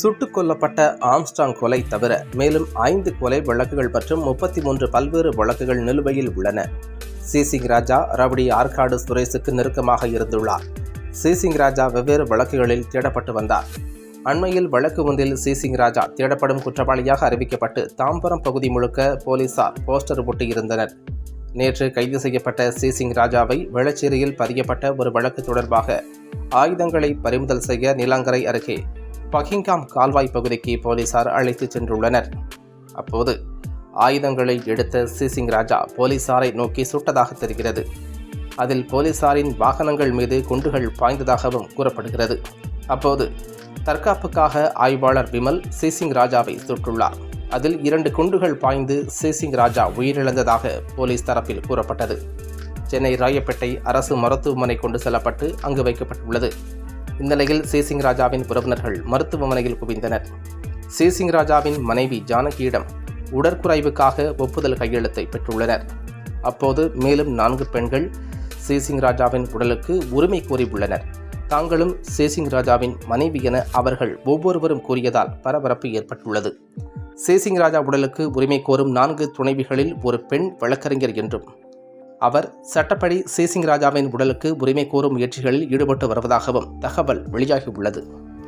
சுட்டுக் கொல்லப்பட்ட ஆம்ஸ்ட்ராங் கொலை தவிர மேலும் 5 கொலை வழக்குகள் மற்றும் 33 பல்வேறு வழக்குகள் நிலுவையில் உள்ளன. சிசிங் ராஜா ரவுடி ஆற்காடு சுரேஷுக்கு நெருக்கமாக இருந்துள்ளார். சிசிங் ராஜா வெவ்வேறு வழக்குகளில் தேடப்பட்டு வந்தார். அண்மையில் வழக்கு ஒன்றில் சிசிங் ராஜா தேடப்படும் குற்றவாளியாக அறிவிக்கப்பட்டு தாம்பரம் பகுதி முழுக்க போலீசார் போஸ்டர் ஒட்டியிருந்தனர். நேற்று கைது செய்யப்பட்ட சிசிங் ராஜாவை வேளச்சேரியில் பதியப்பட்ட ஒரு வழக்கு தொடர்பாக ஆயுதங்களை பறிமுதல் செய்ய நீலாங்கரை அருகே பக்கிங்காம் கால்வாய் பகுதிக்கு போலீசார் அழைத்துச் சென்றுள்ளனர். அப்போது ஆயுதங்களை எடுத்த சிசிங் ராஜா போலீசாரை நோக்கி சுட்டதாக தெரிகிறது. அதில் போலீசாரின் வாகனங்கள் மீது குண்டுகள் பாய்ந்ததாகவும் கூறப்படுகிறது. அப்போது தற்காப்புக்காக ஆய்வாளர் விமல் சிசிங் ராஜாவை சுட்டுள்ளார். அதில் 2 குண்டுகள் பாய்ந்து சிசிங் ராஜா உயிரிழந்ததாக போலீஸ் தரப்பில் கூறப்பட்டது. சென்னை ராயப்பேட்டை அரசு மருத்துவமனை கொண்டு செல்லப்பட்டு அங்கு வைக்கப்பட்டுள்ளது. இந்நிலையில் சிசிங் ராஜாவின் உறவினர்கள் மருத்துவமனையில் குவிந்தனர். சிசிங் ராஜாவின் மனைவி ஜானகியிடம் உடற்குறைவுக்காக ஒப்புதல் கையெழுத்தை பெற்றுள்ளனர். அப்போது மேலும் 4 பெண்கள் சிசிங் ராஜாவின் உடலுக்கு உரிமை கோரியுள்ளனர். தாங்களும் சிசிங் ராஜாவின் மனைவி என அவர்கள் ஒவ்வொருவரும் கூறியதால் பரபரப்பு ஏற்பட்டுள்ளது. சிசிங் ராஜா உடலுக்கு உரிமை கோரும் 4 துணைவிகளில் ஒரு பெண் வழக்கறிஞர் என்றும் அவர் சட்டப்படி சிசிங் ராஜாவின் உடலுக்கு உரிமை கோரும் முயற்சிகளில் ஈடுபட்டு வருவதாகவும் தகவல் வெளியாகியுள்ளது.